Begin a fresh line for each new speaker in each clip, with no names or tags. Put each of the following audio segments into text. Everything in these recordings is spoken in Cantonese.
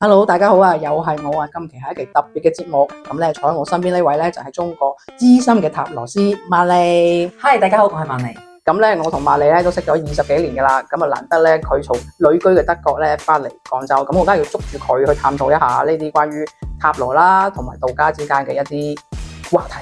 Hello，大家好啊，又係我啊，今期係一期特別嘅節目。咁咧，坐喺我身邊呢位咧就係中國資深嘅塔羅師瑪麗。
Hi，大家好，我係曼妮。
咁咧，我同瑪麗咧都識咗20幾年噶啦。咁啊，難得咧佢從旅居嘅德國咧翻嚟廣州，咁我梗係要捉住佢去探討一下呢啲關於塔羅啦同埋道家之間嘅一啲話題。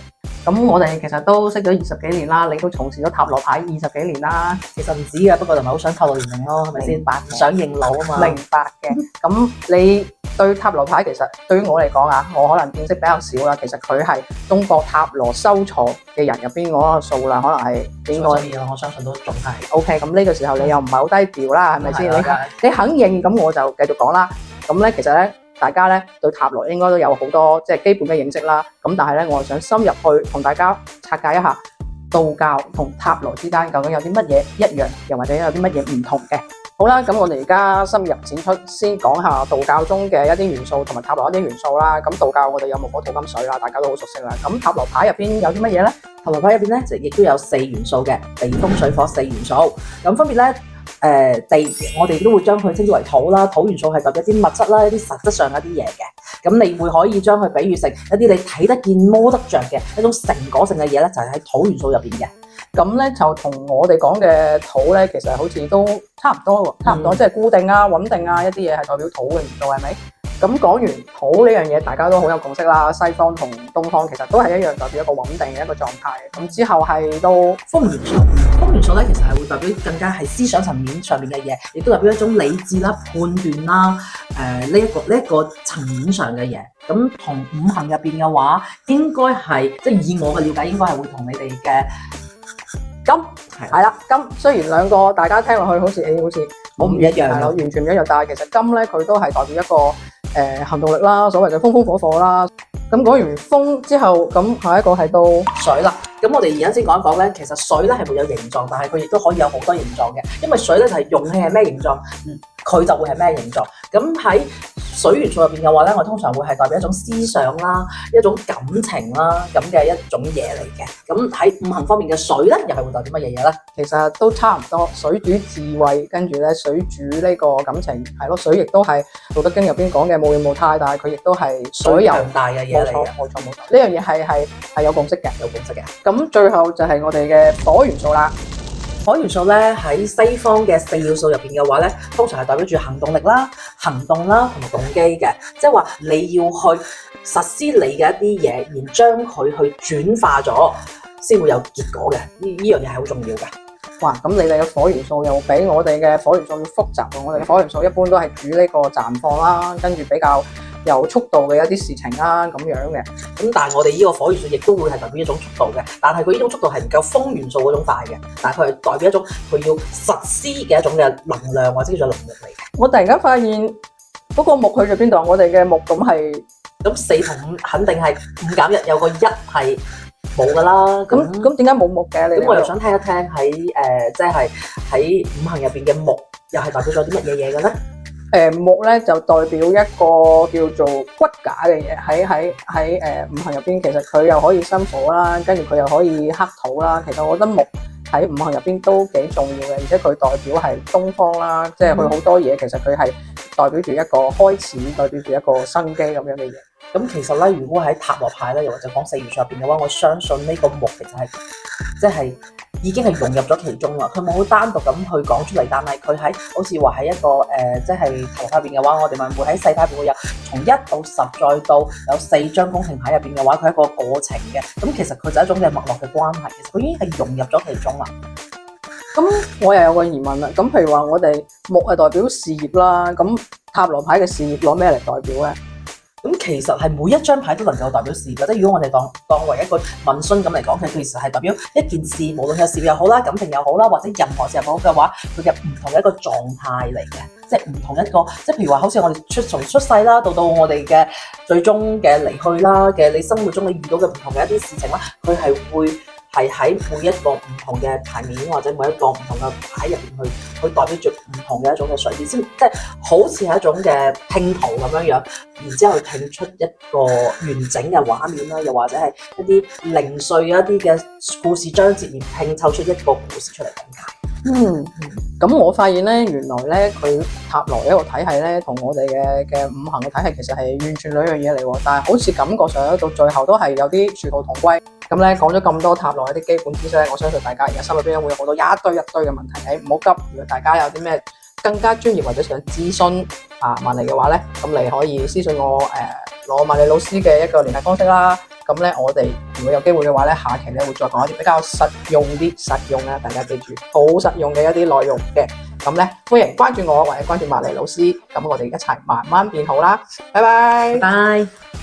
咁我哋其實都識咗20幾年啦，你都從事咗塔羅牌20幾年啦。
其實唔止嘅，不過就唔係好想透露年齡咯，係咪先？唔想認老啊嘛。
明白嘅。咁你對塔羅牌其實對於我嚟講啊，我可能見識比較少啦。其實佢係中國塔羅收藏嘅人入邊嗰個數量，可能係應該
我相信都仲係
OK。咁呢個時候你又唔係好低調啦，係咪先？你肯認咁我就繼續講啦。咁咧其實咧，大家咧對塔羅應該都有好多即係基本嘅認識啦。咁但係咧，我係想深入去同大家拆解一下道教同塔羅之間究竟有啲乜嘢一樣，又或者有啲乜嘢唔同嘅。好啦，咁我哋而家深入淺出，先講下道教中嘅一啲元素同埋塔羅一啲元素啦。咁道教我哋有木火土金水啦，大家都好熟悉啦。咁塔羅牌入邊有啲乜嘢咧？
塔羅牌入邊咧就亦都有4元素嘅，地風水火4元素。咁分別咧，地我哋都會將佢稱之為土啦，土元素係代表一啲物質啦，一啲實質上一啲嘢嘅。咁你會可以將佢比喻成一啲你睇得見摸得着嘅一種成果性嘅嘢咧，就係喺土元素入邊嘅。
咁咧就同我哋講嘅土咧，其實好似都差唔多喎，差唔多，即係固定啊、穩定啊一啲嘢係代表土嘅元素，係咪？咁講完土呢樣嘢，大家都好有共識啦。西方同東方其實都係一樣，代表一個穩定嘅一個狀態。咁之後係到
風元素，風元素咧其實係會代表更加係思想層面上面嘅嘢，亦都代表一種理智啦、判斷啦，呢一個層面上嘅嘢。咁同五行入邊嘅話，應該係即係以我嘅了解，應該係會同你哋嘅
金係啦，金雖然兩個大家聽落去好似好似
好唔一樣，
係咯，完全唔一樣，但係其實金咧佢都係代表一個行動力啦，所謂嘅風風火火啦。咁講完風之後，咁下一個係到
水啦。咁我哋而家先講一講咧，其實水咧係沒有形狀，但係佢亦都可以有好多形狀嘅。因為水咧就係容器係咩形狀，佢就會係咩形狀。咁喺水元素入邊嘅話咧，我通常會係代表一種思想啦、一種感情啦咁嘅一種嘢嚟嘅。咁喺五行方面嘅水咧，又係會代表乜嘢嘢咧？
其實都差唔多，水主智慧，跟住咧水主呢個感情係咯，水亦都係《道德經》入邊講嘅無形無態，但係佢亦都係水有
大嘅嘢嚟嘅。
冇錯。呢樣嘢係有共識嘅，
有共識嘅。
咁最後就係我哋嘅火元素啦。
火元素咧喺西方嘅4要素入邊嘅話咧，通常係代表住行動力啦、行動啦同埋動機嘅，即係話你要去實施你嘅一啲嘢，然將佢去轉化咗，先會有結果嘅。呢樣嘢係好重要嘅。
哇！咁你哋嘅火元素又比我哋嘅火元素要複雜喎。我哋嘅火元素一般都係主呢個暫放啦，跟住比較有速度嘅一啲事情啦咁樣嘅。
咁但係我哋呢個火元素亦都會係代表一種速度嘅，但係佢呢種速度係唔夠風元素嗰種快嘅，但係佢係代表一種佢要實施嘅一種嘅能量或者叫做能力嚟嘅。
我突然間發現嗰個木去咗邊度啊？我哋嘅木咁係
咁4同5肯定係5減1有個1係冇噶啦。
咁點解冇木嘅？
咁我又想聽一聽喺即係喺五行入邊嘅木又係代表咗啲乜嘢嘢嘅咧？
木咧就代表一個叫做骨架嘅嘢，喺五行入邊，其實佢又可以生火啦，跟住佢又可以克土啦。其實我覺得木喺五行入邊都幾重要嘅，而且佢代表係東方啦，即係佢好多嘢其實佢係代表住一個開始，代表住一個生機咁樣嘅嘢。
咁其實咧，如果喺塔羅牌咧，又或者講4元素入邊嘅話，我相信呢個木其實係即係已經係融入咗其中啦。佢冇好單獨咁去講出嚟，但係佢喺好似話喺一個即係塔羅牌入邊嘅話，我哋咪會喺細牌入邊會有從1到10再到有4張宮廷牌入邊嘅話，佢係一個過程嘅。咁其實佢就係一種嘅脈絡嘅關係，其實佢已經係融入咗其中啦。
咁我又有個疑問啦，咁譬如話我哋木係代表事業啦，咁塔羅牌嘅事業攞咩嚟代表咧？
咁其實係每一張牌都能夠代表事業，即係如果我哋當為一個問訊咁嚟講，佢其實係代表一件事，無論係事業又好啦、感情又好啦，或者任何事又好嘅話，佢嘅唔同嘅一個狀態嚟嘅，即係唔同一個，即係譬如話，好似我哋從出世啦，到我哋嘅最終嘅離去啦嘅，你生活中你遇到嘅唔同嘅一啲事情啦，佢係會係喺每一個唔同嘅牌面或者每一個唔同嘅牌入邊去代表住唔同嘅一種嘅水晶，即係好似係一種嘅拼圖咁樣樣，然之後拼出一個完整嘅畫面啦，又或者係一啲零碎嘅一啲嘅故事章節，而拼湊出一個故事出嚟咁解。
咁我發現咧，原來咧佢塔羅一個體系咧，同我哋嘅五行嘅體系其實係完全兩樣嘢嚟喎。但係好似感覺上到最後都係有啲殊途同歸。咁咧講咗咁多塔羅一啲基本知識咧，我相信大家而家心裏邊會有好多一堆嘅問題。唔好急，如果大家有啲咩更加專業或者想諮詢萬妮嘅話咧，咁你可以私信我攞萬妮老師嘅一個聯繫方式啦。咁咧，我哋如果有機會嘅話咧，下期咧會再講一啲比較實用啦，大家記住，好實用嘅一啲內容嘅。咁咧，歡迎關注我或者關注萬妮老師，咁我哋一齊慢慢變好啦。拜拜。
拜。